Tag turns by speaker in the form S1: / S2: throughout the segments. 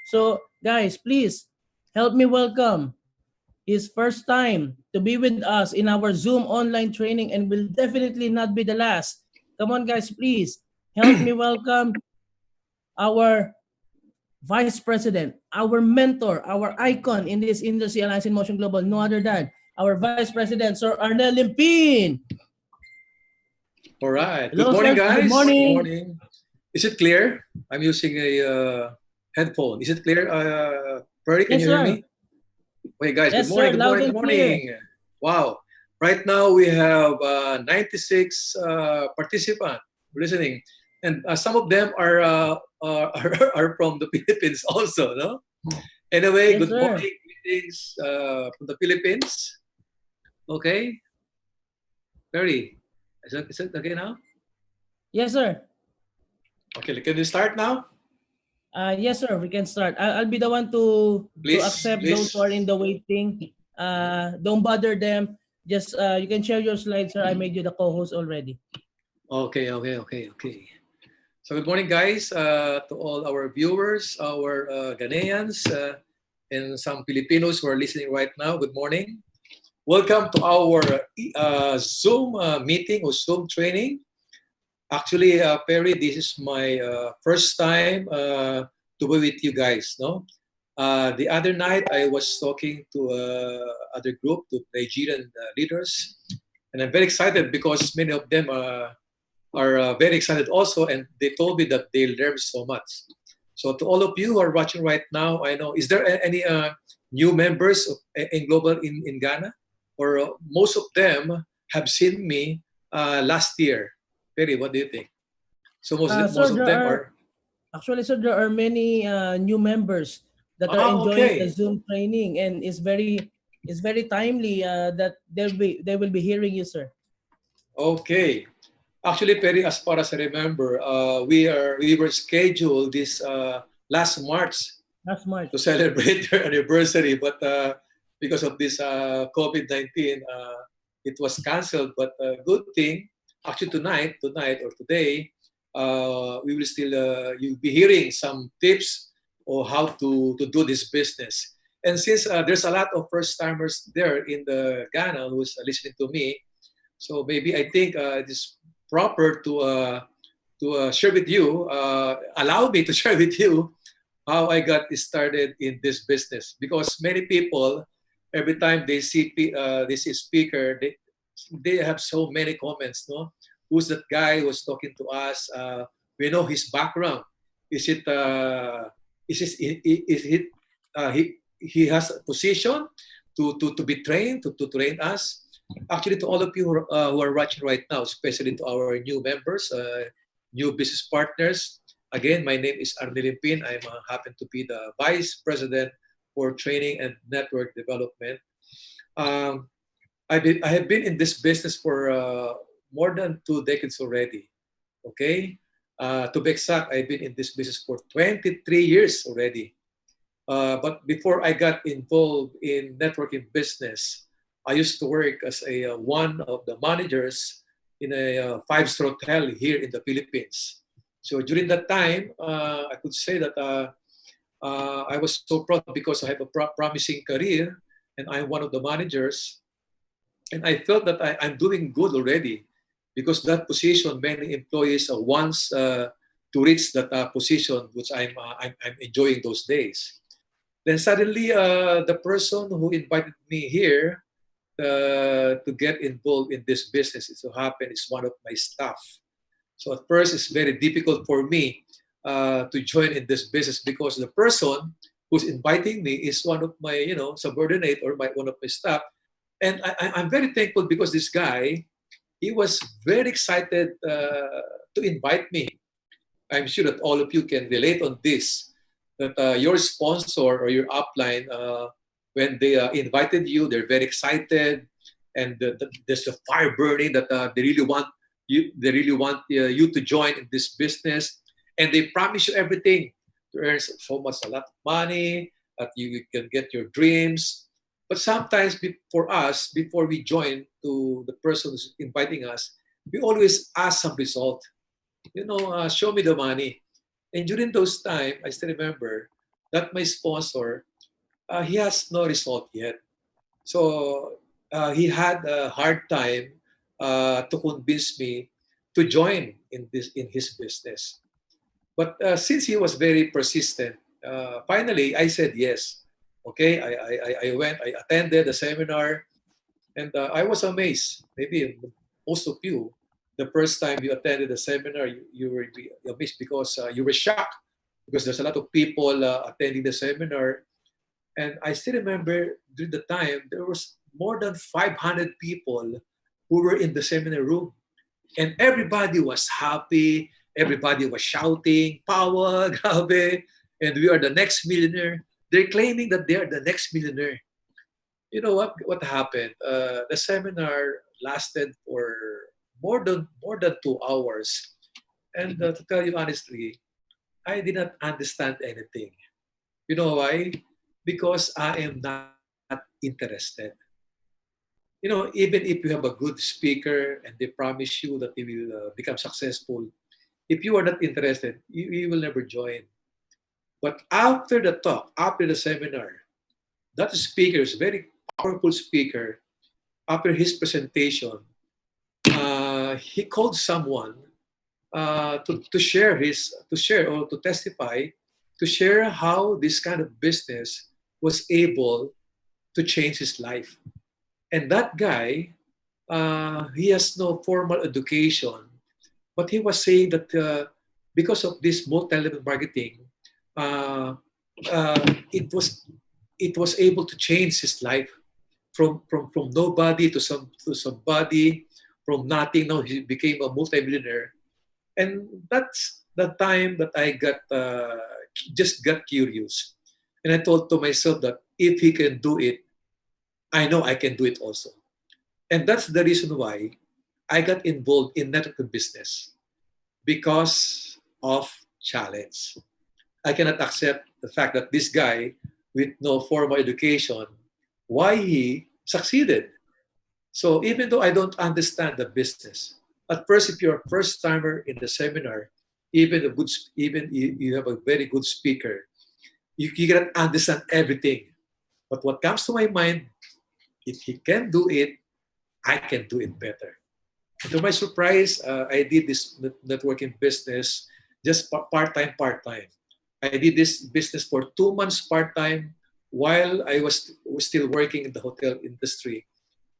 S1: So, guys, please help me welcome his first time to be with us in our Zoom online training and will definitely not be the last. Come on, guys, please help me welcome our Vice President, our mentor, our icon in this industry, Alliance in Motion Global, no other than our Vice President, Sir Arnel Limpim.
S2: All right. Good
S1: Hello,
S2: morning,
S1: sir. Good
S2: guys. Good
S1: morning.
S2: morning. Is it clear? I'm using a headphone. Is it clear? Perry, can
S1: Yes,
S2: you hear
S1: sir.
S2: me? Okay, guys. Good
S1: Yes,
S2: morning.
S1: sir.
S2: Good
S1: Loud
S2: morning.
S1: and
S2: Good
S1: clear.
S2: morning. Wow. Right now we have 96 participants listening, and some of them are, are from the Philippines also. No. Anyway,
S1: Yes,
S2: good
S1: sir.
S2: morning. Greetings from the Philippines. Okay, Perry. Is it okay now?
S1: Yes, sir.
S2: Okay, can we start now?
S1: Yes, sir. We can start. I'll be the one to
S2: Please,
S1: accept those who
S2: please.
S1: are in the waiting. Don't bother them. Just you can share your slides, sir. I made you the co-host already.
S2: Okay. So good morning, guys, to all our viewers, our Ghanaians, and some Filipinos who are listening right now. Good morning. Welcome to our Zoom meeting or Zoom training. Actually, Perry, this is my first time to be with you guys. No, the other night I was talking to other group, to Nigerian leaders, and I'm very excited because many of them are very excited also, and they told me that they learned so much. So to all of you who are watching right now, I know, is there any new members of, in Global in Ghana? Or most of them have seen me last year. Perry, what do you think? So most
S1: Sir,
S2: of
S1: there
S2: them
S1: are
S2: are,
S1: actually, sir, there are many new members that are enjoying the
S2: okay.
S1: Zoom training, and it's very timely that they will be hearing you, sir.
S2: Okay. Actually, Perry, as far as I remember, we were scheduled this last March
S1: Last March.
S2: to celebrate their anniversary, but because of this COVID-19, it was canceled. But good thing, actually tonight or today, we will still you'll be hearing some tips on how to do this business. And since there's a lot of first timers there in the Ghana who's listening to me, so maybe I think it is proper to share with you, allow me to share with you how I got started in this business. Because many people, every time they see speaker, they have so many comments. No, who's that guy who was talking to us? We know his background. Is it is it he has a position to be trained to train us? Actually, to all of you who are watching right now, especially to our new members, new business partners. Again, my name is Arnel Limpim. I happen to be the Vice President for Training and Network Development. Um, I have been in this business for more than 2 decades already. Okay? To be exact, I've been in this business for 23 years already. But before I got involved in networking business, I used to work as a one of the managers in a five-star hotel here in the Philippines. So during that time, I could say that I was so proud because I have a promising career and I'm one of the managers. And I felt that I'm doing good already because that position, many employees wants to reach that position, which I'm enjoying those days. Then suddenly, the person who invited me here to get involved in this business, it so happened is one of my staff. So at first, it's very difficult for me to join in this business because the person who's inviting me is one of my, subordinate or one of my staff. And I'm very thankful because this guy, he was very excited to invite me. I'm sure that all of you can relate on this. That your sponsor or your upline, when they invited you, they're very excited, and there's a fire burning that they really want you. They really want you to join in this business, and they promise you everything to earn so much, a lot of money, that you can get your dreams. But sometimes for us, before we join to the person who's inviting us, we always ask some result. Show me the money. And during those time, I still remember, that my sponsor, he has no result yet. So he had a hard time to convince me to join in his business. But since he was very persistent, finally I said yes. Okay, I went, I attended the seminar, and I was amazed. Maybe most of you, the first time you attended the seminar, you were amazed because you were shocked because there's a lot of people attending the seminar. And I still remember during the time, there was more than 500 people who were in the seminar room. And everybody was happy. Everybody was shouting, power, grabe, and we are the next millionaire. They're claiming that they are the next millionaire. You know what happened? The seminar lasted for more than 2 hours. And to tell you honestly, I did not understand anything. You know why? Because I am not interested. Even if you have a good speaker and they promise you that they will become successful, if you are not interested, you will never join. But after the talk, after the seminar, that speaker is a very powerful speaker. After his presentation, he called someone to share or to testify, to share how this kind of business was able to change his life. And that guy, he has no formal education, but he was saying that because of this multi-level marketing, uh, uh, it was it was able to change his life from nobody to somebody, from nothing. Now he became a multimillionaire, and that's the time that I just got curious, and I thought to myself that if he can do it, I know I can do it also. And that's the reason why I got involved in network business, because of challenge. I cannot accept the fact that this guy with no formal education, why he succeeded. So even though I don't understand the business, at first, if you're a first timer in the seminar, even you have a very good speaker, you cannot understand everything. But what comes to my mind, if he can do it, I can do it better. And to my surprise, I did this networking business just part time. I did this business for 2 months part time while I was still working in the hotel industry.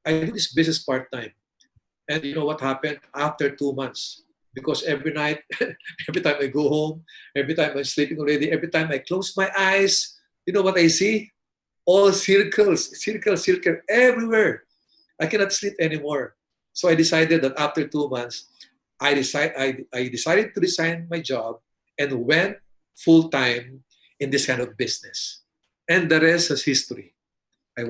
S2: I do this business part time. And you know what happened after 2 months? Because every night, every time I go home, every time I'm sleeping already, every time I close my eyes, you know what I see? All circles, circle everywhere. I cannot sleep anymore. So I decided that after 2 months, I decided to resign my job and went full time in this kind of business. And the rest is history. I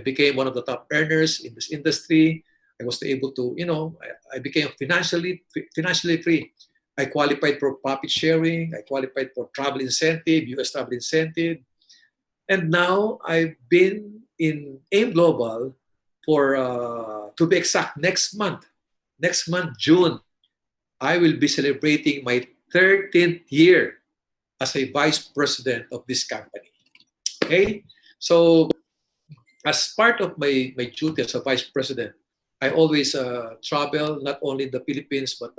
S2: became one of the top earners in this industry. I was able to, I became financially free. I qualified for profit sharing. I qualified for travel incentive, U.S. travel incentive. And now I've been in AIM Global for, to be exact, next month, June, I will be celebrating my 13th year as a vice president of this company. Okay? So as part of my duty as a vice president, I always travel not only in the Philippines but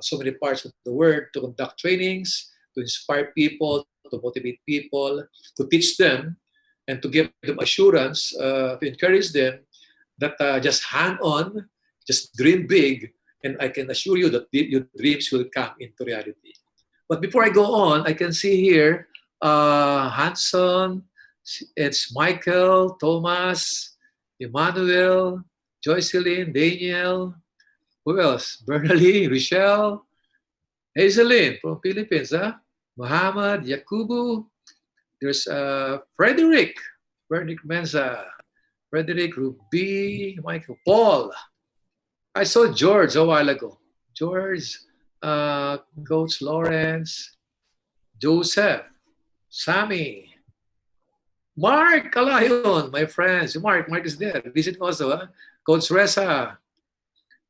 S2: so many parts of the world to conduct trainings, to inspire people, to motivate people, to teach them, and to give them assurance, to encourage them that just hang on, just dream big, and I can assure you that your dreams will come into reality. But before I go on, I can see here Hanson, it's Michael, Thomas, Emmanuel, Joycelyn, Daniel, who else? Bernally, Rochelle, Hazelin from Philippines, huh? Muhammad, Yakubu, there's Frederick Menza, Frederick, Ruby, Michael, Paul. I saw George a while ago. George, Coach Lawrence, Joseph, Sammy, Mark Calayon, my friends. Mark is there. Visit also, huh? Coach Reza,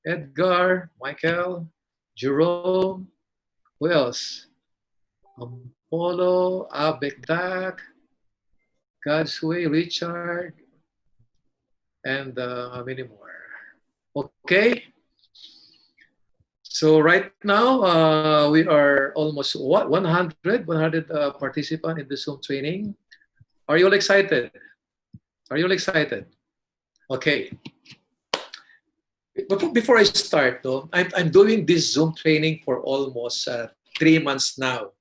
S2: Edgar, Michael, Jerome, who else? Polo, Abekdak, God's Way, Richard, and many more. Okay, so right now we are almost 100 participants in the Zoom training. Are you all excited? Are you all excited? Okay. Before I start, though, I'm doing this Zoom training for almost 3 months now.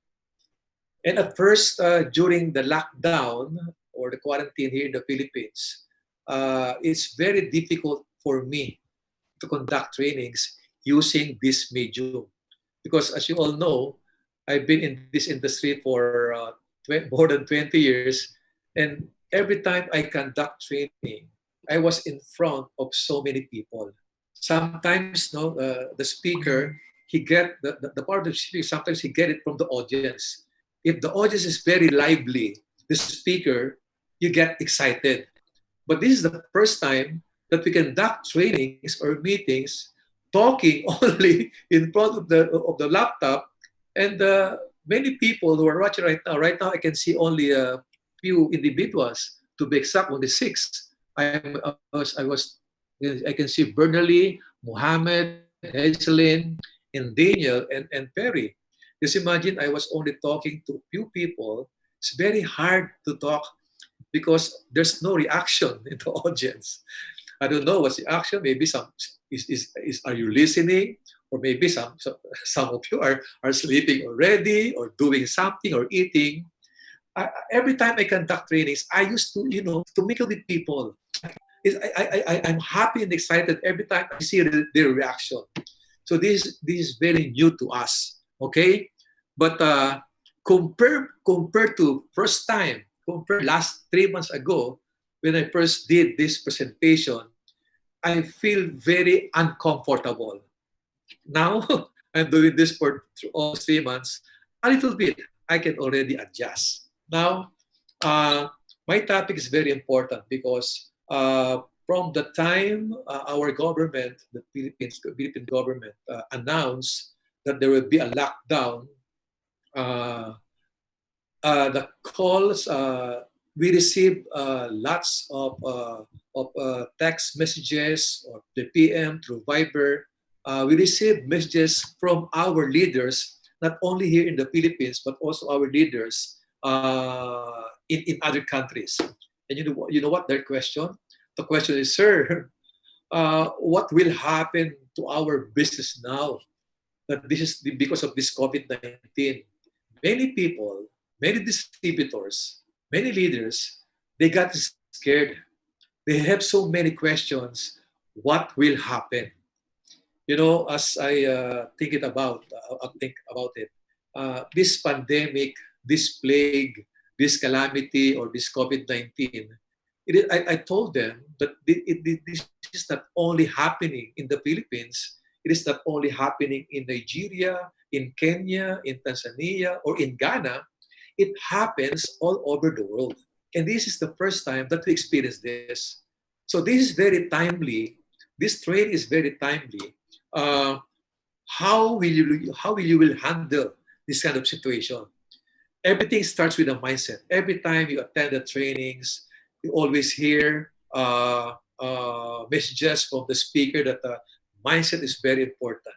S2: And at first, during the lockdown or the quarantine here in the Philippines, it's very difficult for me to conduct trainings using this medium. Because as you all know, I've been in this industry for more than 20 years. And every time I conduct training, I was in front of so many people. Sometimes no, the speaker, he get the part of the speaker, sometimes he get it from the audience. If the audience is very lively, the speaker, you get excited. But this is the first time that we conduct trainings or meetings talking only in front of the laptop. And many people who are watching right now, I can see only a few individuals. To be exact, only six. I can see Bernally, Muhammad, Hazelin, and Daniel, and Perry. Just imagine I was only talking to few people. It's very hard to talk because there's no reaction in the audience. I don't know what's the action. Maybe some is are you listening, or maybe some of you are sleeping already, or doing something, or eating. Every time I conduct trainings, I used to to mingle with people. I'm happy and excited every time I see their reaction. So this is very new to us. Okay, but compared to first time, compared last 3 months ago when I first did this presentation, I feel very uncomfortable. Now I'm doing this for almost 3 months. A little bit, I can already adjust. Now, my topic is very important because from the time our government, the Philippine government, announced that there will be a lockdown, uh, the calls we received lots of text messages or the PM through Viber. We received messages from our leaders, not only here in the Philippines, but also our leaders in other countries. And you know what their question? The question is, sir, what will happen to our business now that this is because of this COVID-19? Many people, many distributors, many leaders, they got scared. They have so many questions. What will happen? As I think about it, this pandemic, this plague, this calamity, or this COVID-19, I told them that this is not only happening in the Philippines, it is not only happening in Nigeria, in Kenya, in Tanzania, or in Ghana. It happens all over the world. And this is the first time that we experience this. So this is very timely. This trade is very timely. Uh, how will you will handle this kind of situation? Everything starts with a mindset. Every time you attend the trainings, you always hear messages from the speaker that mindset is very important.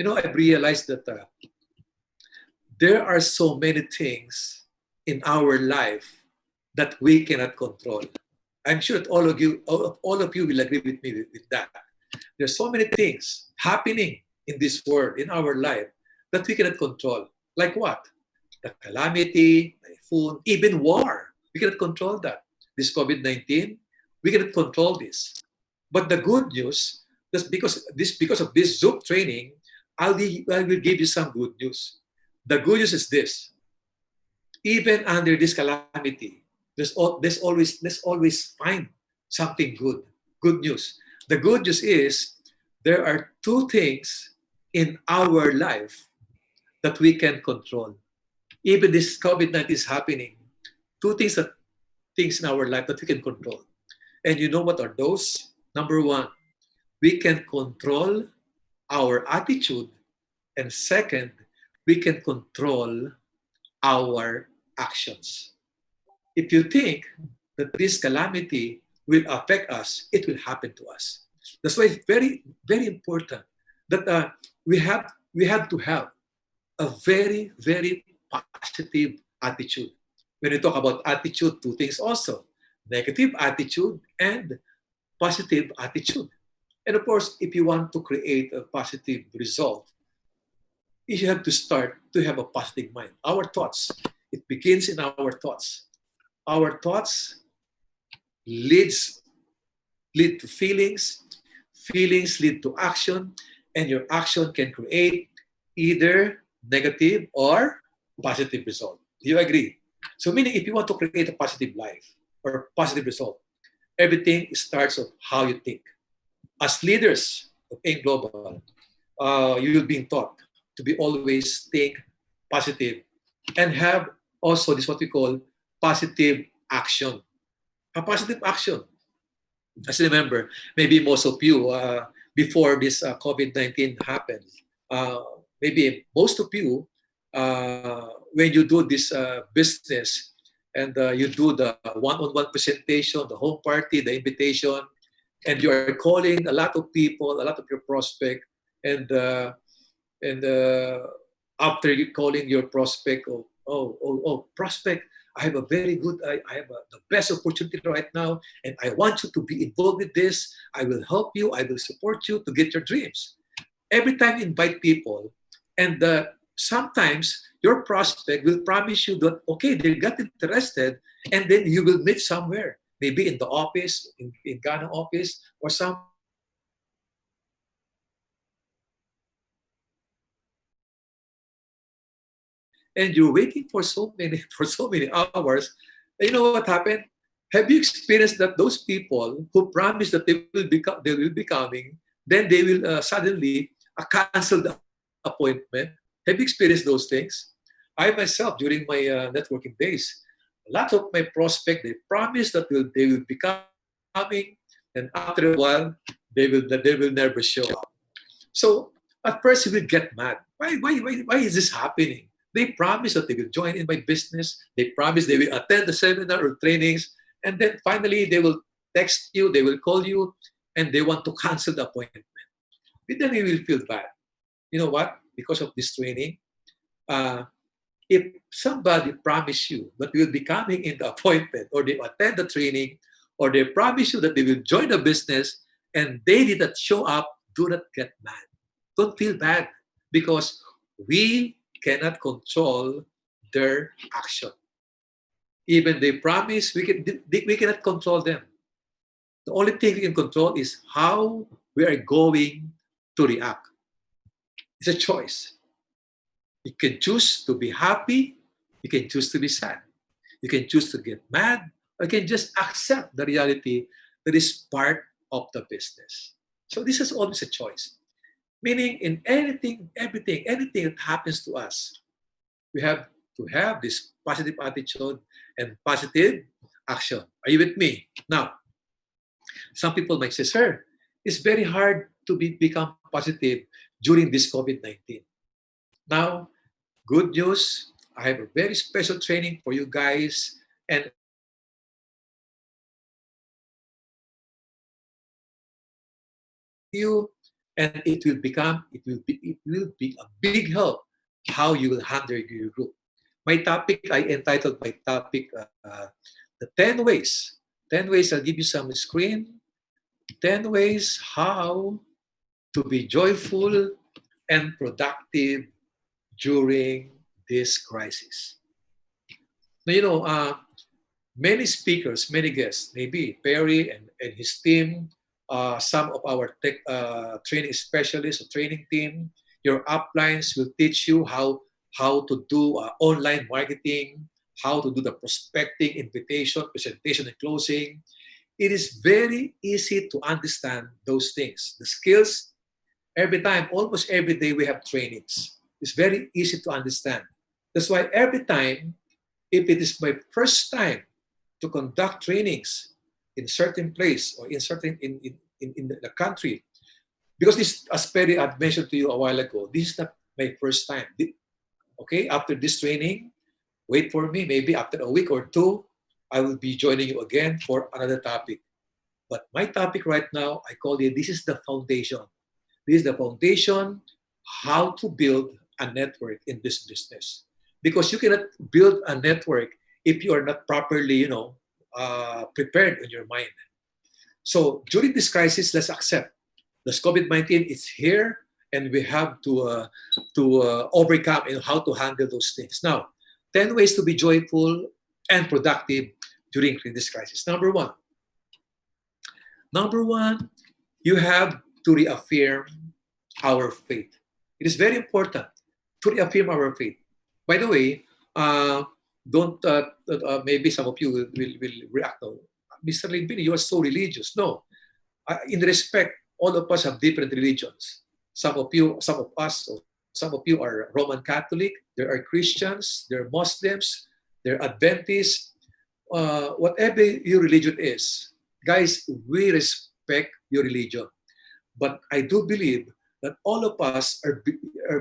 S2: I've realized that there are so many things in our life that we cannot control. I'm sure that all of you will agree with me with that. There's so many things happening in this world, in our life, that we cannot control. Like what? The calamity, typhoon, even war. We cannot control that. This COVID-19, we cannot control this. But the good news, because of this Zoom training, I will give you some good news. The good news is this: even under this calamity, let's always find something good. Good news. The good news is there are two things in our life that we can control. Even this COVID-19 is happening. Two things in our life that we can control. And you know what are those? Number one, we can control our attitude. And second, we can control our actions. If you think that this calamity will affect us, it will happen to us. That's why it's very, very important that we have to have a very, very positive attitude. When we talk about attitude, two things also: negative attitude and positive attitude. And of course, if you want to create a positive result, you have to start to have a positive mind. Our thoughts, it begins in our thoughts. Our thoughts leads lead to feelings, feelings lead to action, and your action can create either negative or positive result. Do you agree? So meaning if you want to create a positive life or positive result, everything starts of how you think. As leaders of AIM Global, you will be taught to be always think positive and have also this what we call positive action. A positive action. As you remember, maybe most of you, before this COVID-19 happened, uh, maybe most of you, when you do this business and you do the one-on-one presentation, the home party, the invitation, and you are calling a lot of people, a lot of your prospect, and and after you calling your prospect, prospect, I have a very good, I have the best opportunity right now, and I want you to be involved with this. I will help you, I will support you to get your dreams. Every time you invite people, and sometimes your prospect will promise you that, okay, they got interested, and then you will meet somewhere, maybe in the office, in Ghana office, or somewhere in the office, and then you will meet and you're waiting for so many for so many hours. And you know what happened? Have you experienced that those people who promise that they will be coming, then they will suddenly cancel the appointment? Have you experienced those things? I myself, during my networking days, a lot of my prospect, they promise that they will be coming, and after a while, they will never show up. So at first you will get mad. Why is this happening? They promise that they will join in my business. They promise they will attend the seminar or trainings. And then finally they will text you, they will call you, and they want to cancel the appointment. But then you will feel bad. You know what? Because of this training, uh, if somebody promise you that they will be coming in the appointment or they attend the training or they promise you that they will join the business and they didn't show up, do not get mad. Don't feel bad because we cannot control their action. Even they promise, we cannot control them. The only thing we can control is how we are going to react. It's a choice. You can choose to be happy, you can choose to be sad. You can choose to get mad, or you can just accept the reality that is part of the business. So this is always a choice. Meaning in anything, everything, anything that happens to us, we have to have this positive attitude and positive action. Are you with me? Now, some people might say, sir, it's very hard to become positive during this COVID-19. Now, good news, I have a very special training for you guys, and I will share with you, and it will be a big help how you will handle your group. My topic, I entitled my topic the 10 ways. 10 ways, I'll give you some screen. 10 ways how to be joyful and productive during this crisis. Now, many speakers, many guests, maybe Perry and his team, some of our tech training specialists, or training team, your uplines will teach you how to do online marketing, how to do the prospecting, invitation, presentation, and closing. It is very easy to understand those things. The skills, every time, almost every day, we have trainings. It's very easy to understand. That's why every time, if it is my first time to conduct trainings in certain place or in certain in the country, because this, as Perry had mentioned to you a while ago, this is not my first time. Okay, after this training, Wait for me. Maybe after a week or two, I will be joining you again for another topic. But my topic right now, I call it, this is the foundation. This is the foundation how to build a network in this business. Because you cannot build a network if you are not properly, prepared in your mind. So during this crisis, let's accept this COVID-19 is here, and we have to overcome and how to handle those things. Now, 10 ways to be joyful and productive during this crisis. Number one, you have to reaffirm our faith. It is very important to reaffirm our faith. By the way, don't maybe some of you will react. No, Mr. Limpini, you are so religious. No, in respect, all of us have different religions. Some of us, some of you are Roman Catholic. There are Christians. There are Muslims. There are Adventists. Whatever your religion is, guys, we respect your religion. But I do believe that all of us are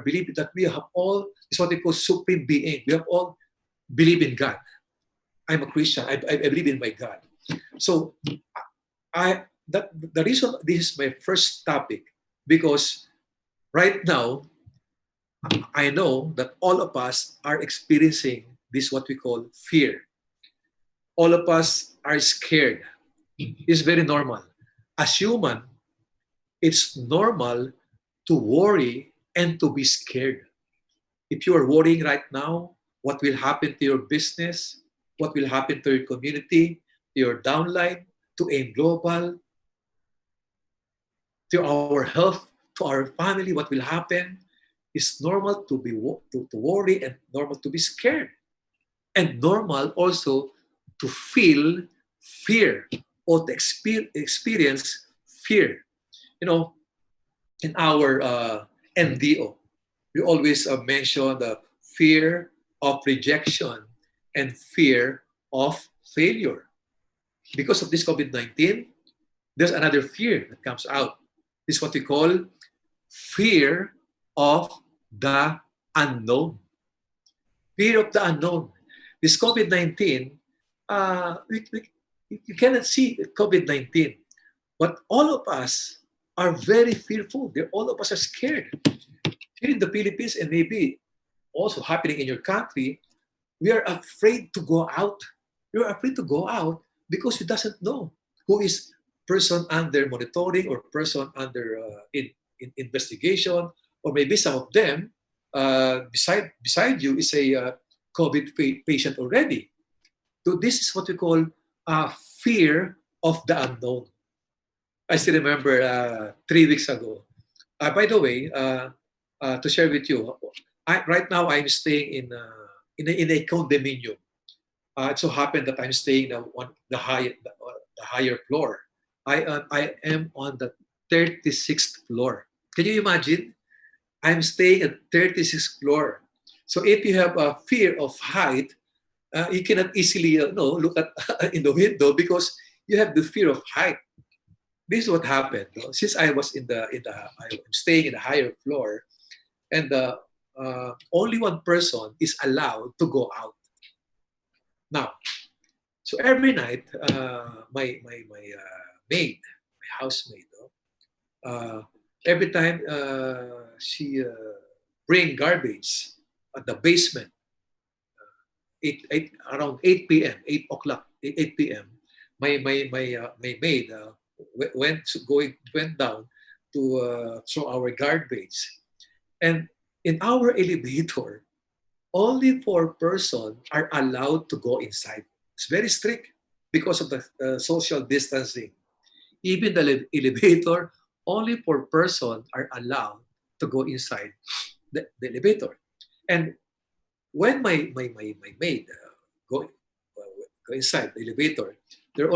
S2: believing that we have all is what they call supreme being. We have all believe in God. I'm a Christian. I believe in my God. So the reason this is my first topic because right now I know that all of us are experiencing this what we call fear. All of us are scared. It's very normal. As human, it's normal to worry and to be scared. If you are worrying right now, what will happen to your business? What will happen to your community, to your downline, to AIM Global, to our health, to our family, what will happen? It's normal to worry and normal to be scared. And normal also to feel fear or to experience fear. You know, in our NDO, we always mention the fear of rejection and fear of failure. Because of this COVID-19, there's another fear that comes out. This is what we call fear of the unknown. Fear of the unknown. This COVID-19, you cannot see COVID-19, but all of us are very fearful. All of us are scared. Here in the Philippines and maybe also happening in your country, we are afraid to go out. You're afraid to go out because you doesn't know who is person under monitoring or person under in investigation, or maybe some of them beside you is a COVID patient already. So this is what we call fear of the unknown. I still remember 3 weeks ago. By the way, to share with you, right now I'm staying in a condominium. It so happened that I'm staying the higher floor. I am on the 36th floor. Can you imagine? I'm staying at 36th floor. So if you have a fear of height, you cannot easily look at in the window because you have the fear of height. This is what happened. Since I was I'm staying in the higher floor, and only one person is allowed to go out. Now, so every night, my maid, my housemaid, uh, every time she bring garbage at the basement, around 8 p.m., 8 o'clock, 8 p.m., my maid went down to throw our garbage, and in our elevator, only 4 persons are allowed to go inside. It's very strict because of the social distancing. Even the elevator, only 4 persons are allowed to go inside the elevator. And when my maid go inside the elevator, there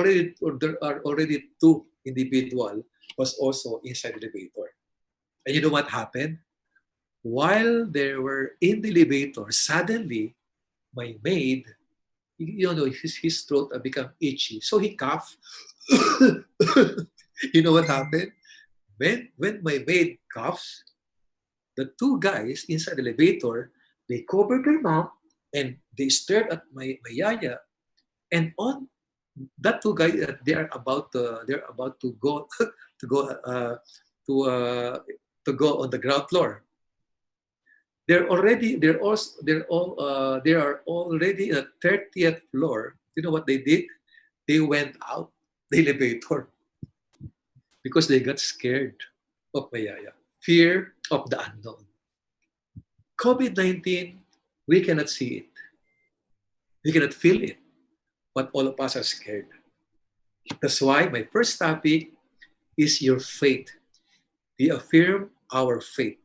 S2: are already 2 individuals was also inside the elevator. And you know what happened? While they were in the elevator, suddenly my maid, his throat become itchy, so he coughed. You know what happened? When my maid coughs, the 2 guys inside the elevator, they cover their mouth And they stared at my yaya, and on that two guys, they're about to go to go to uh, to go on the ground floor. They are already at 30th floor. You know what they did? They went out the elevator because they got scared of Mayaya. Fear of the unknown. COVID-19, we cannot see it. We cannot feel it. But all of us are scared. That's why my first topic is your faith. We affirm our faith.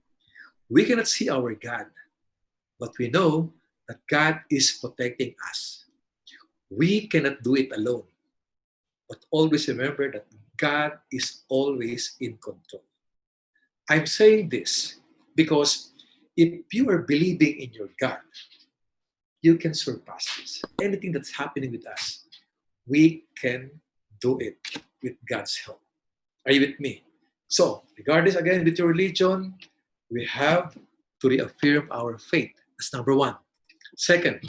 S2: We cannot see our God, but we know that God is protecting us. We cannot do it alone, but always remember that God is always in control. I'm saying this because if you are believing in your God, you can surpass this. Anything that's happening with us, we can do it with God's help. Are you with me? So, regardless again with your religion, we have to reaffirm our faith. That's number one. Second,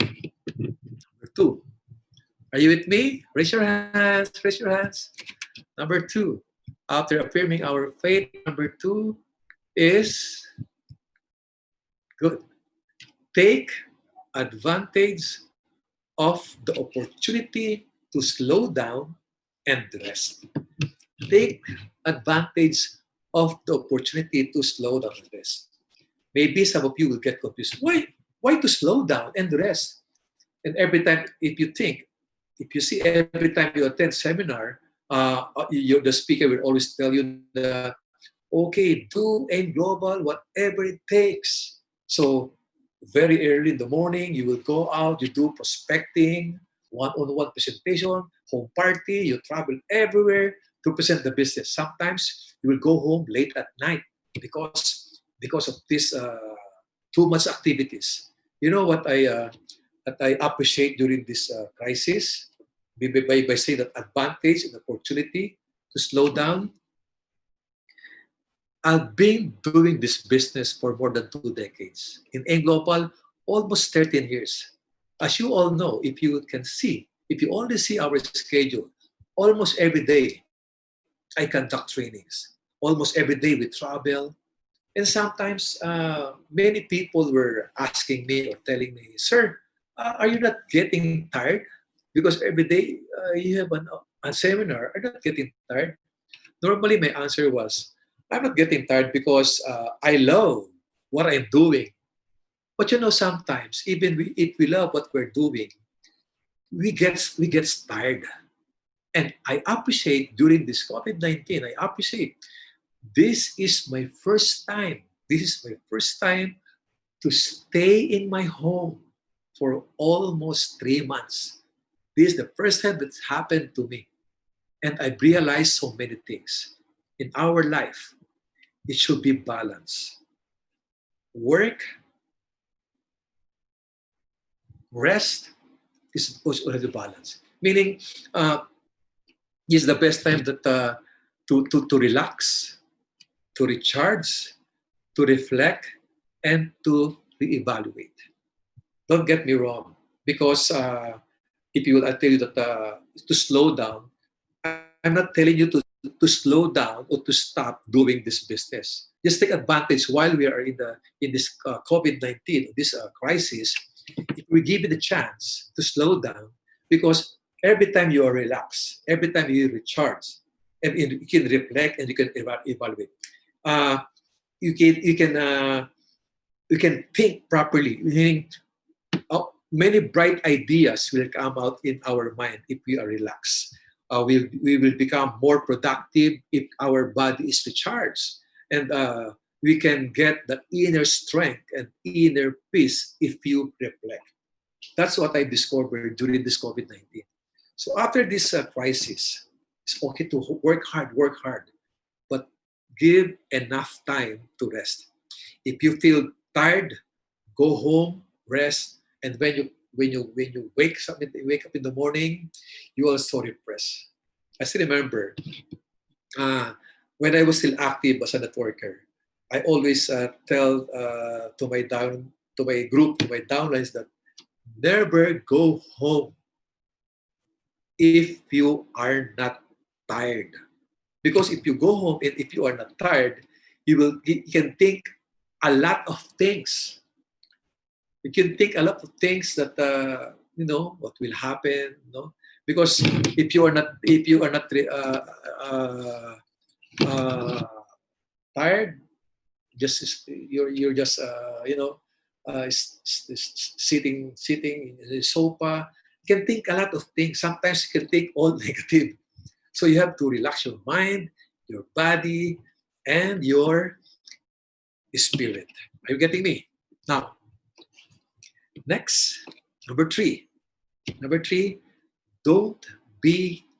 S2: number two. Are you with me? Raise your hands. Raise your hands. Number two. After affirming our faith, number two is good. Take advantage of the opportunity to slow down and rest. Take advantage of the opportunity to slow down and rest. Maybe some of you will get confused. Why to slow down and rest? And every time, if you see every time you attend seminar, the speaker will always tell you that, okay, do a global whatever it takes. So very early in the morning, you will go out, you do prospecting, one-on-one presentation, home party, you travel everywhere to present the business. Sometimes you will go home late at night because of this too much activities. You know what I appreciate during this crisis by saying that advantage and opportunity to slow down. I've been doing this business for more than 2 decades. In Global, almost 13 years. As you all know, if you only see our schedule, almost every day I conduct trainings. Almost every day we travel. And sometimes many people were asking me or telling me, Sir, are you not getting tired? Because every day you have a seminar. Are you not getting tired? Normally, my answer was, I'm not getting tired because I love what I'm doing. But sometimes if we love what we're doing, we get tired. And I appreciate during this COVID-19, I appreciate this is my first time. This is my first time to stay in my home for almost 3 months. This is the first time that's happened to me. And I've realized so many things. In our life, it should be balanced. Work, rest is already balanced. Meaning, is the best time that to relax, to recharge, to reflect, and to reevaluate. Don't get me wrong, because if you will, I tell you that to slow down, I'm not telling you to slow down or to stop doing this business. Just take advantage while we are in this COVID-19, this crisis. If we give it a chance to slow down, because every time you are relaxed, every time you recharge, and you can reflect and you can evaluate. Uh, you can think properly. Meaning, many bright ideas will come out in our mind if we are relaxed. We will become more productive if our body is recharged. And we can get the inner strength and inner peace if you reflect. That's what I discovered during this COVID-19. So after this crisis, it's okay to work hard, but give enough time to rest. If you feel tired, go home, rest, and when you wake up in the morning, you also refresh. I still remember uh, when I was still active as a networker, I always tell to my group, to my downlines that Never go home if you are not tired. Because if you go home and if you are not tired, you can think a lot of things. You can think a lot of things that what will happen. Because if you are not uh, uh, tired, you're just sitting in the sofa. You can think a lot of things. Sometimes you can think all negative. So you have to relax your mind, your body, and your spirit. Are you getting me? Now, next, number three. Number three, do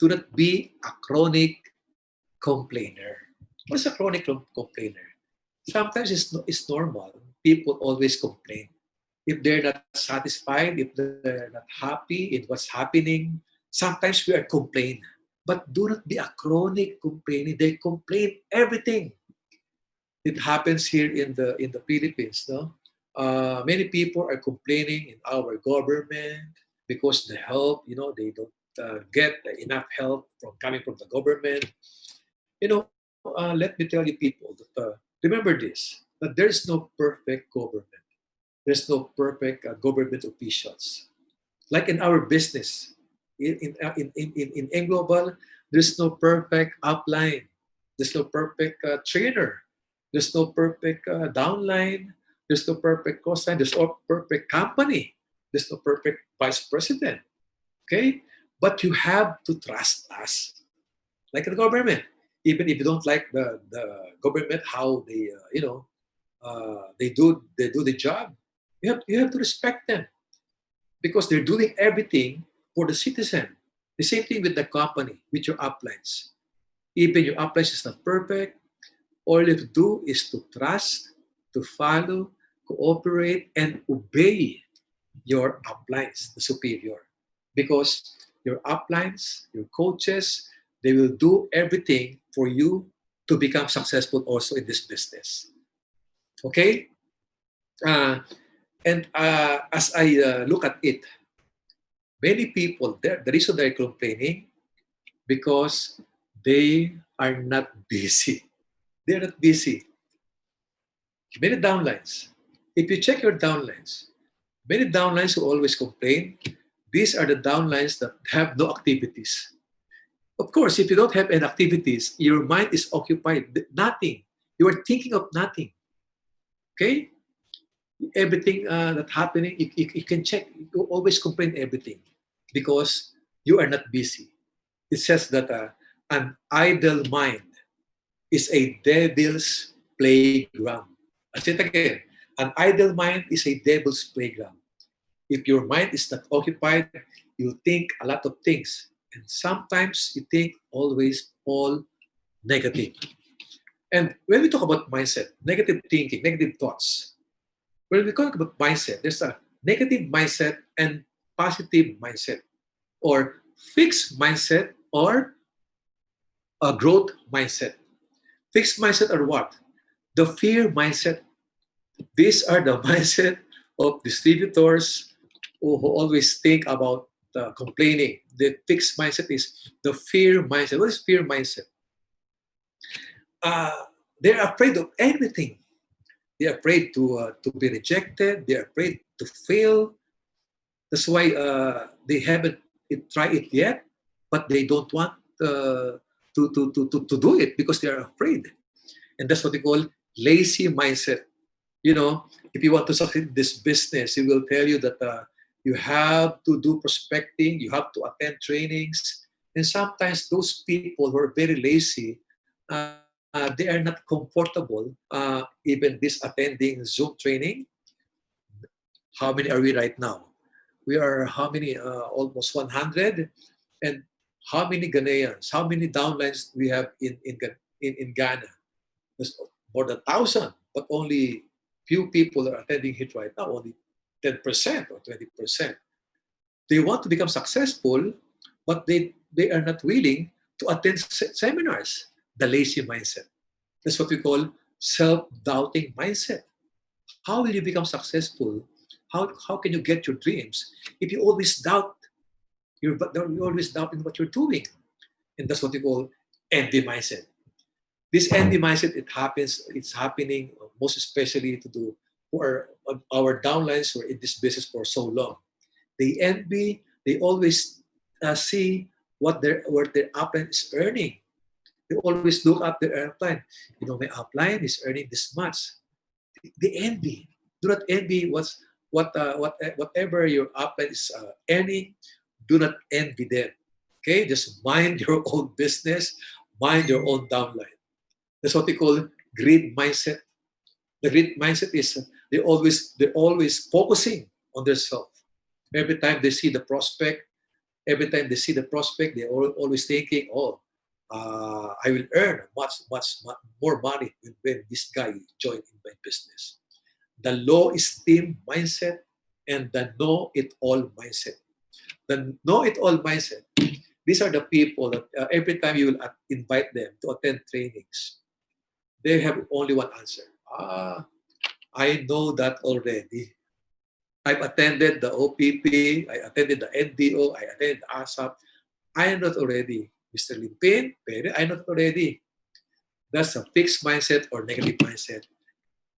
S2: not be a chronic complainer. What's a chronic complainer? Sometimes it's normal. People always complain. If they're not satisfied, if they're not happy in what's happening, sometimes we are complain. But do not be a chronic complaining. They complain everything. It happens here in the Philippines. No, many people are complaining in our government because the help, they don't get enough help from coming from the government. Let me tell you, people, that remember this: that there is no perfect government. There's no perfect government officials. Like in our business, in global, there's no perfect upline. There's no perfect trainer. There's no perfect downline. There's no perfect cost line. There's no perfect company. There's no perfect vice president. Okay, but you have to trust us, like the government. Even if you don't like the government, how they do the job, you have to respect them because they're doing everything for the citizen. The same thing with the company, with your uplines. Even your uplines is not perfect, all you have to do is to trust, to follow, cooperate, and obey your uplines, the superior. Because your uplines, your coaches, they will do everything for you to become successful also in this business. Okay? Uh, and as I look at it, many people, the reason they're complaining because they are not busy. They're not busy. Many downlines. If you check your downlines, many downlines who always complain, these are the downlines that have no activities. Of course, if you don't have any activities, your mind is occupied. Nothing. You are thinking of nothing. Okay? Everything that's happening, you can check. You always complain everything because you are not busy. It says that an idle mind is a devil's playground. I say it again. An idle mind is a devil's playground. If your mind is not occupied, you think a lot of things. And sometimes you think always all negative. And when we talk about mindset, negative thinking, negative thoughts, when we talk about mindset, there's a negative mindset and positive mindset, or fixed mindset, or a growth mindset. Fixed mindset are what? The fear mindset. These are the mindset of distributors who always think about complaining. The fixed mindset is the fear mindset. What is fear mindset? Uh, they're afraid of everything. They're afraid to be rejected. They're afraid to fail. That's why they haven't tried it yet, but they don't want to do it because they are afraid. And that's what they call lazy mindset. If you want to succeed in this business, he will tell you that you have to do prospecting, you have to attend trainings. And sometimes those people who are very lazy, they are not comfortable even this attending Zoom training. How many are we right now? We are how many? Almost 100. And how many Ghanaians, how many downlines we have in Ghana? There's more than 1,000, but only few people are attending it right now, only 10% or 20%. They want to become successful, but they are not willing to attend seminars. The lazy mindset. That's what we call self-doubting mindset. How will you become successful? How can you get your dreams if you always doubt? You always doubt in what you're doing, and that's what we call envy mindset. This envy mindset, it's happening most especially to do who are our downlines who are in this business for so long. They envy. They always see what their upline is earning. They always look up their upline. You know, my upline is earning this much. They envy. Do not envy whatever your upline is earning. Do not envy them. Okay, just mind your own business, mind your own downline. That's what we call greed mindset. The greed mindset is they're always focusing on themselves. Every time they see the prospect, they're always thinking, "Oh, I will earn much more money when this guy joined in my business." The low esteem mindset and the know it all mindset. The know it all mindset. These are the people that every time you will invite them to attend trainings, they have only one answer. I know that already. I've attended the OPP, I attended the NDO, I attended the ASAP. I know that already. Mr. Limpim, pero I know that already. That's a fixed mindset or negative mindset.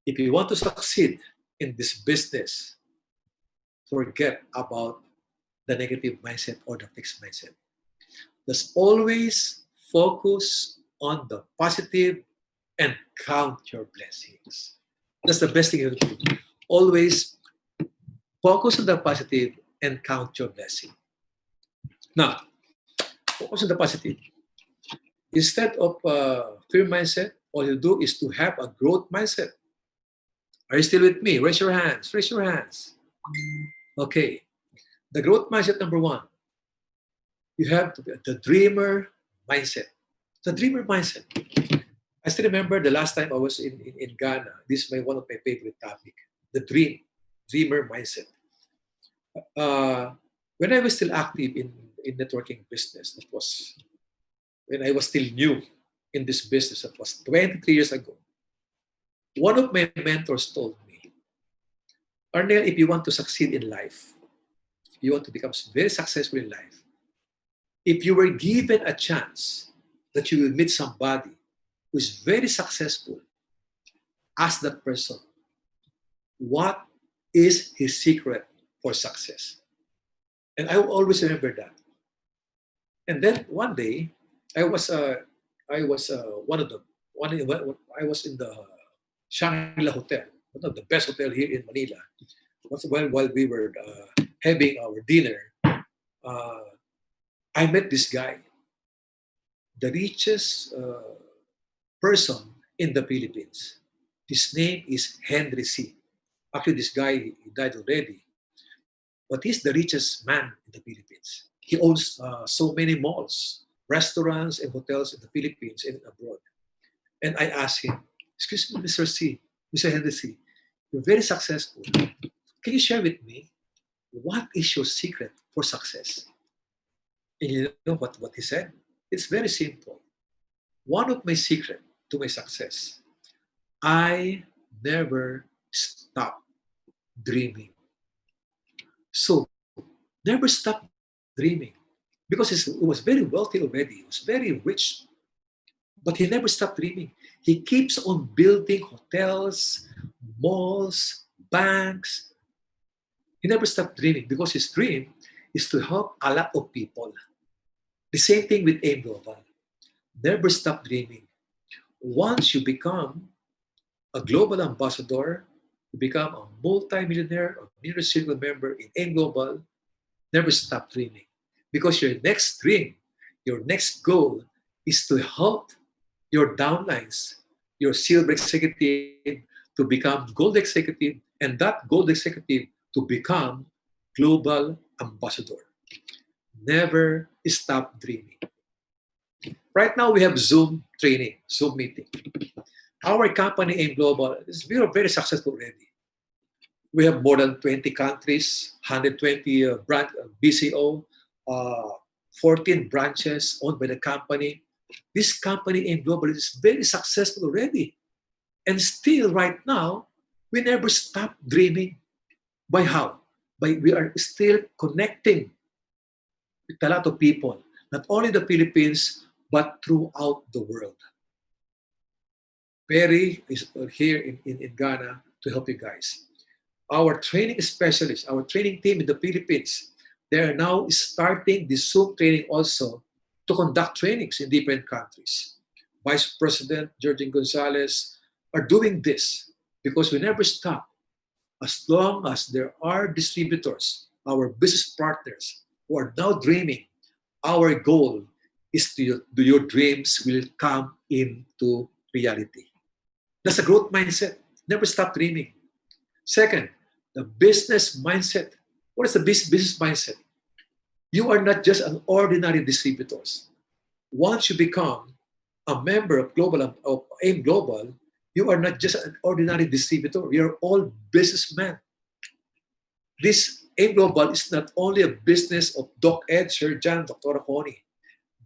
S2: If you want to succeed in this business, forget about the negative mindset or the fixed mindset. Just always focus on the positive and count your blessings. That's the best thing you can do. Always focus on the positive and count your blessing. Now, focus on the positive. Instead of fear mindset, all you do is to have a growth mindset. Are you still with me? Raise your hands. Raise your hands. Okay. The growth mindset number one, you have to be the dreamer mindset. The dreamer mindset. I still remember the last time I was in Ghana. This is one of my favorite topic. The dreamer mindset. When I was still active in networking business, that was when I was still new in this business, that was 23 years ago. One of my mentors told me, Arnel, if you want to succeed in life, if you want to become very successful in life, if you were given a chance that you will meet somebody who is very successful, ask that person, what is his secret for success? And I will always remember that. And then one day, I was one of the one I was in the Shangri-La Hotel, one of the best hotel here in Manila. While we were having our dinner, uh, I met this guy, the richest person in the Philippines. His name is Henry C. Actually, this guy he died already, but he's the richest man in the Philippines. He owns so many malls, restaurants, and hotels in the Philippines and abroad. And I asked him, "Excuse me, Mr. C, Mr. Henry C, you're very successful. Can you share with me what is your secret for success?" And you know what he said? It's very simple. One of my secret to my success, I never stop dreaming. So never stop dreaming because he was very wealthy already. He was very rich, but he never stopped dreaming. He keeps on building hotels, malls, banks. He never stopped dreaming because his dream is to help a lot of people. The same thing with Aim Global. Never stop dreaming. Once you become a global ambassador, you become a multi-millionaire or millionaire circle member in Aim Global, never stop dreaming. Because your next dream, your next goal is to help your downlines, your silver executive to become gold executive, and that gold executive to become global ambassador. Never stop dreaming. Right now, we have Zoom training, Zoom meeting. Our company in Global is very successful already. We have more than 20 countries, 120 brand BCO, uh, 14 branches owned by the company. This company in Global is very successful already. And still, right now, we never stop dreaming. By how? By we are still connecting with a lot of people, not only the Philippines, but throughout the world. Perry is here in Ghana to help you guys. Our training specialists, our training team in the Philippines, they are now starting the Zoom training also to conduct trainings in different countries. Vice President Georgine Gonzalez are doing this because we never stop as long as there are distributors, our business partners who are now dreaming. Our goal is to your dreams will come into reality. That's a growth mindset. Never stop dreaming. Second, the business mindset. What is the business mindset? You are not just an ordinary distributor. Once you become a member of AIM Global, you are not just an ordinary distributor. You're all businessmen. This AIM Global is not only a business of Doc Ed, Sir John, Dr. Connie.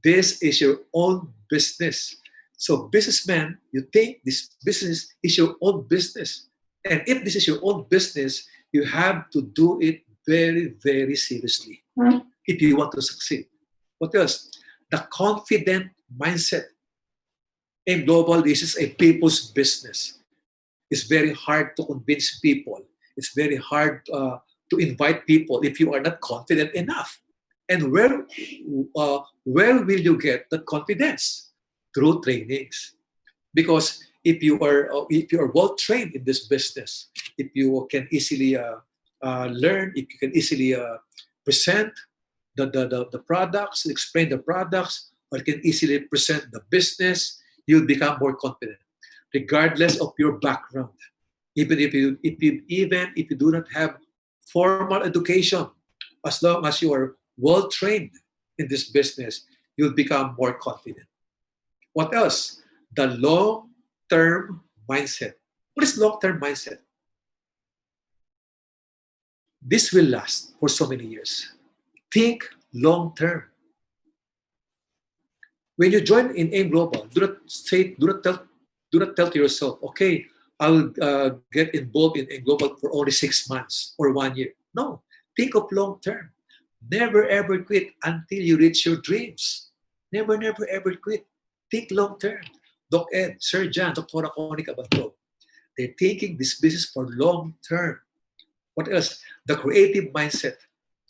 S2: This is your own business. So businessman, you think this business is your own business. And if this is your own business, you have to do it very, very seriously if you want to succeed. What else? The confident mindset. In global, this is a people's business. It's very hard to convince people. It's very hard to invite people if you are not confident enough. And where will you get that confidence? Through trainings. Because if you are well trained in this business, if you can easily learn, if you can easily present the products, explain the products, or can easily present the business, you'll become more confident, regardless of your background. Even if you do not have formal education, as long as you are well trained in this business, you'll become more confident. What else? The long-term mindset. What is long-term mindset? This will last for so many years. Think long-term. When you join in AIM Global, do not tell to yourself, okay, I will get involved in AIM Global for only 6 months or 1 year. No, think of long-term. Never ever quit until you reach your dreams. Never, never ever quit. Think long-term. Doc Ed, Sir John, Dr. Connie Cabanto, they're taking this business for long-term. What else? The creative mindset.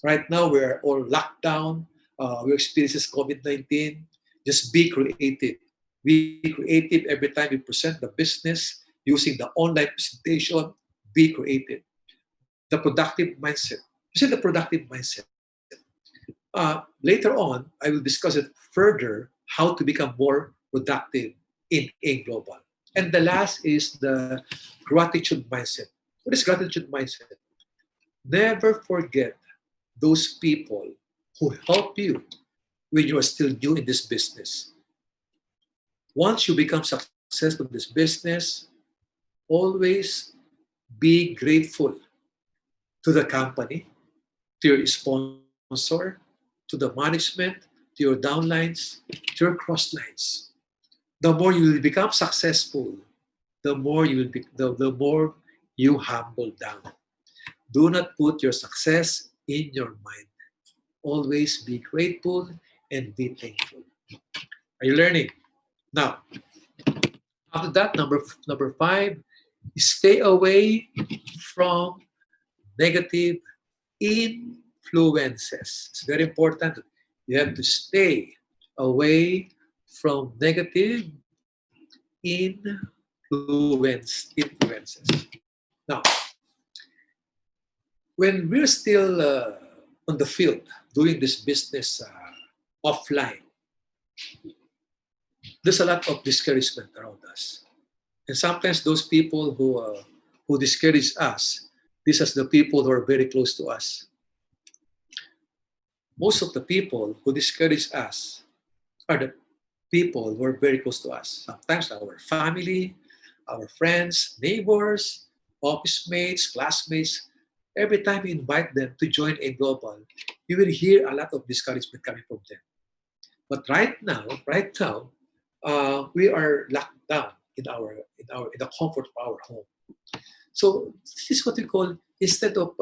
S2: Right now, we're all locked down. We experience COVID-19. Just be creative. Be creative every time you present the business using the online presentation. Be creative. The productive mindset. You see the productive mindset. Later on, I will discuss it further how to become more productive in a global. And the last is the gratitude mindset. What is gratitude mindset? Never forget those people who help you when you are still new in this business. Once you become successful in this business, always be grateful to the company, to your sponsor, to the management, to your downlines, to your crosslines. The more you will become successful, the more you humble down. Do not put your success in your mind. Always be grateful and be thankful. Are you learning? Now, after that, number 5, stay away from negative influences. It's very important. You have to stay away from negative influences. Now, when we're still on the field doing this business offline, there's a lot of discouragement around us. And sometimes those people who discourage us, these are the people who are very close to us. Most of the people who discourage us are the people who are very close to us. Sometimes our family, our friends, neighbors, office mates, classmates. Every time you invite them to join a global, you will hear a lot of discouragement coming from them. But right now, we are locked down in the comfort of our home. So this is what we call instead of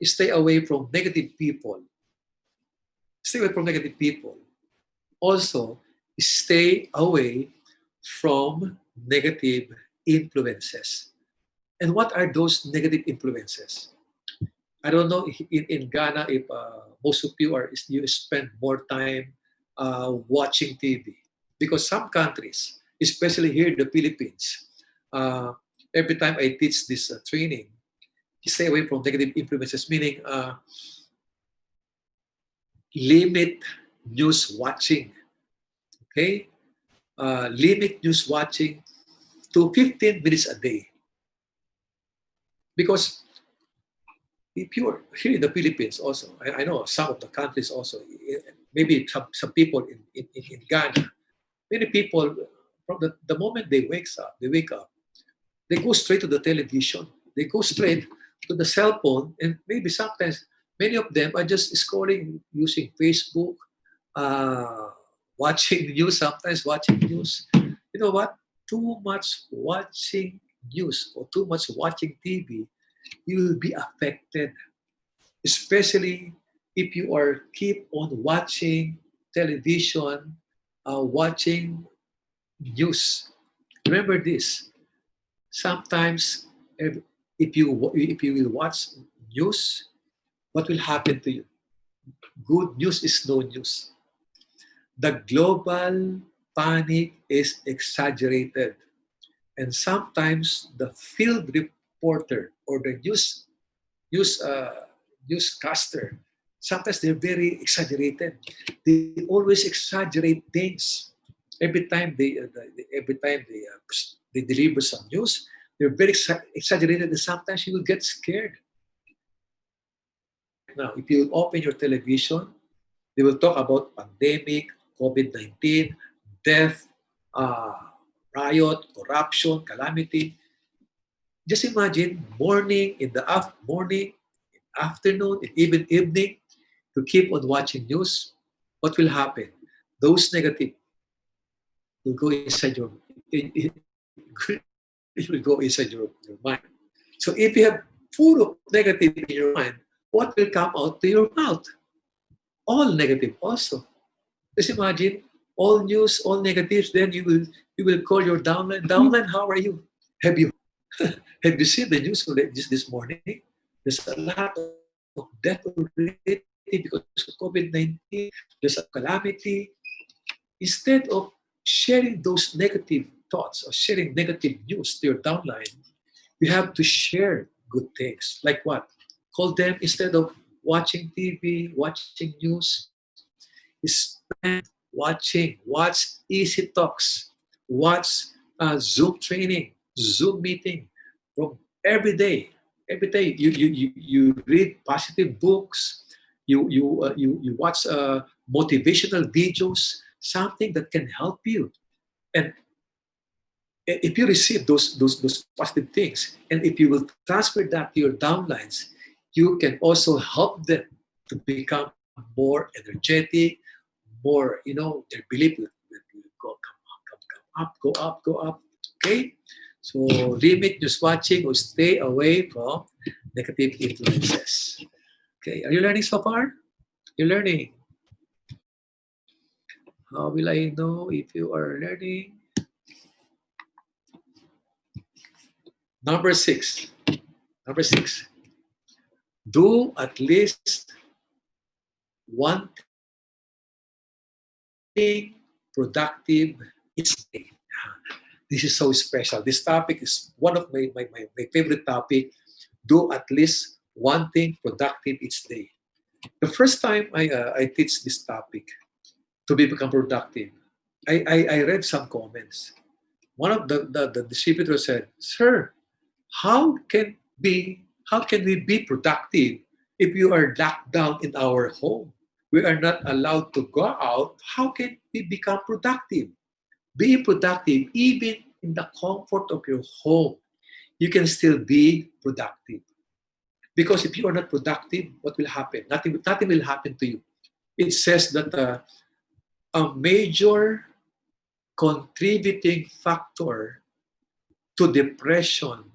S2: stay away from negative people. Stay away from negative people. Also, stay away from negative influences. And what are those negative influences? I don't know in Ghana if most of you are you spend more time watching TV, because some countries, especially here in the Philippines, uh, every time I teach this training, stay away from negative influences, meaning limit news watching. Okay, limit news watching to 15 minutes a day, because if you're here in the Philippines also, I know some of the countries also, maybe some people in Ghana, many people from the moment they wake up, they go straight to the television. They go straight to the cell phone, and maybe sometimes many of them are just scrolling using Facebook, uh, watching news, sometimes watching news. You know what? Too much watching news or too much watching TV, you will be affected, especially if you are keep on watching television, watching news. Remember this: sometimes if you will watch news, what will happen to you? Good news is no news. The global panic is exaggerated, and sometimes the field reporter or the news newscaster, sometimes they're very exaggerated. They always exaggerate things. Every time they deliver some news, they're very exaggerated, and sometimes you will get scared. Right now, if you open your television, they will talk about pandemic, COVID-19, death, uh, riot, corruption, calamity. Just imagine morning, in the morning, afternoon, and even evening, to keep on watching news. What will happen? Those negative will go inside it will go inside your mind. So if you have full of negative in your mind, what will come out to your mouth? All negative also. Just imagine all news, all negatives. Then you will call your downline. Downline, how are you? Have you have you seen the news just this morning? There's a lot of death already because of COVID-19. There's a calamity. Instead of sharing those negative thoughts or sharing negative news to your downline, you have to share good things. Like what? Call them instead of watching TV, watching news, spend watch Easy Talks, watch Zoom training, Zoom meeting from every day. Every day you read positive books, you watch motivational videos, something that can help you. And if you receive those positive things, and if you will transfer that to your downlines, you can also help them to become more energetic, more, their belief will go up, go up. Okay? So limit news watching or stay away from negative influences. Okay, are you learning so far? You're learning. How will I know if you are learning? Number six. Number six. Do at least one thing productive each day. This is so special. This topic is one of my favorite topic. Do at least one thing productive each day. The first time I teach this topic to become productive, I read some comments. One of the distributor said, "Sir, how can how can we be productive if you are locked down in our home? We are not allowed to go out. How can we become productive? Being productive, even in the comfort of your home, you can still be productive. Because if you are not productive, what will happen? Nothing will happen to you." It says that a major contributing factor to depression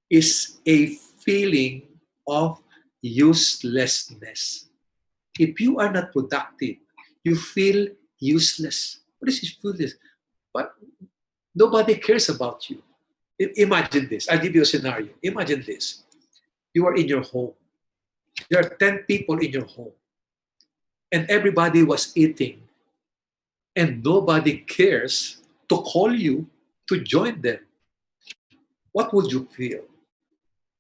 S2: is a feeling of uselessness. If you are not productive, you feel useless. What is useless? But nobody cares about you. Imagine this. I'll give you a scenario. Imagine this. You are in your home. There are 10 people in your home, and everybody was eating, and nobody cares to call you to join them. What would you feel?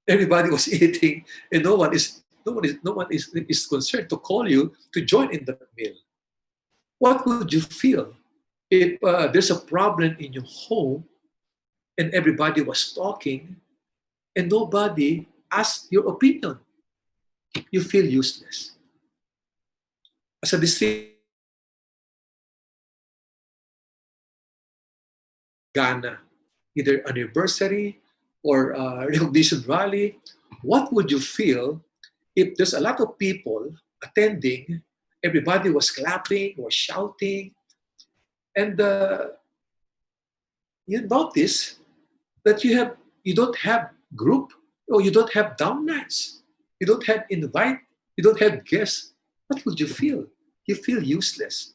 S2: Everybody was eating, and no one is concerned to call you to join in that meal. What would you feel if there's a problem in your home and everybody was talking and nobody asked your opinion? You feel useless. As a district Ghana, either anniversary or recognition rally, what would you feel if there's a lot of people attending, everybody was clapping or shouting, and you notice that you don't have group, or you don't have downlines, you don't have invite, you don't have guests. What would you feel? You feel useless.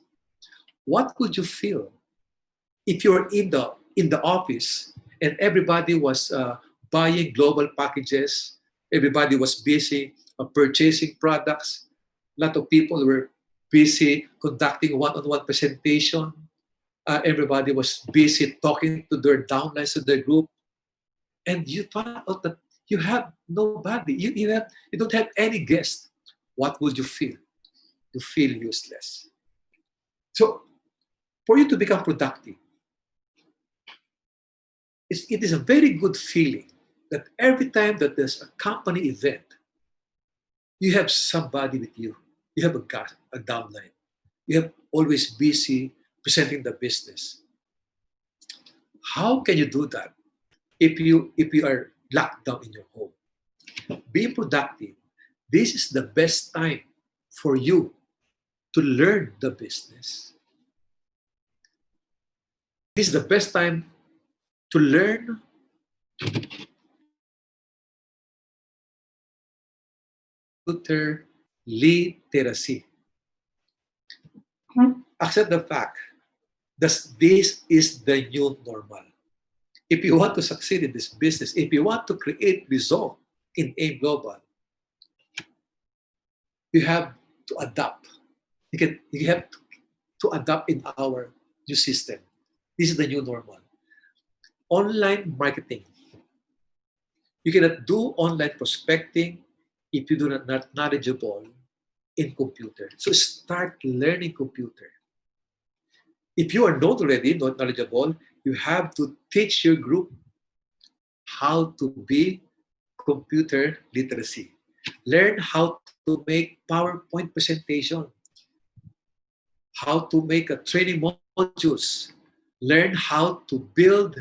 S2: What would you feel if you're in the office and everybody was buying global packages, everybody was busy purchasing products, a lot of people were busy conducting one-on-one presentation, everybody was busy talking to their downlines, to their group, and you found out that you have nobody, you don't have any guest. What would you feel? You feel useless. So for you to become productive, it is a very good feeling that every time that there's a company event, you have somebody with you. You have a downline. You have always busy presenting the business. How can you do that if you are locked down in your home? Being productive, this is the best time for you to learn the business. This is the best time to learn computer literacy. Accept the fact that this is the new normal. If you want to succeed in this business, if you want to create result in AIM Global, you have to adapt. You have to adapt in our new system. This is the new normal. Online marketing. You cannot do online prospecting if you do not knowledgeable in computer. So start learning computer. If you are not already not knowledgeable, you have to teach your group how to be computer literacy. Learn how to make PowerPoint presentation, how to make a training modules, learn how to build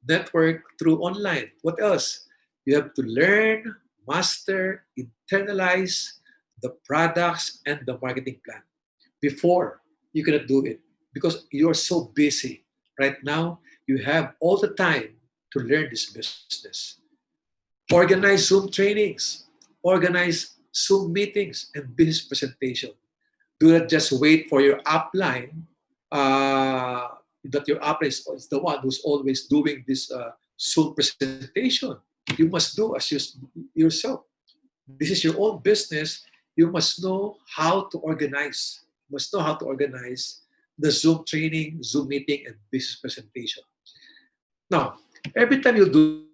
S2: network through online. What else? You have to learn, master, internalize the products and the marketing plan. Before, you cannot do it because you're so busy. Right now, you have all the time to learn this business. Organize Zoom trainings, organize Zoom meetings and business presentation. Do not just wait for your upline, that your upline is the one who's always doing this Zoom presentation. You must do as yourself. This is your own business. You must know how to organize. You must know how to organize the Zoom training, Zoom meeting, and business presentation. Now, every time you do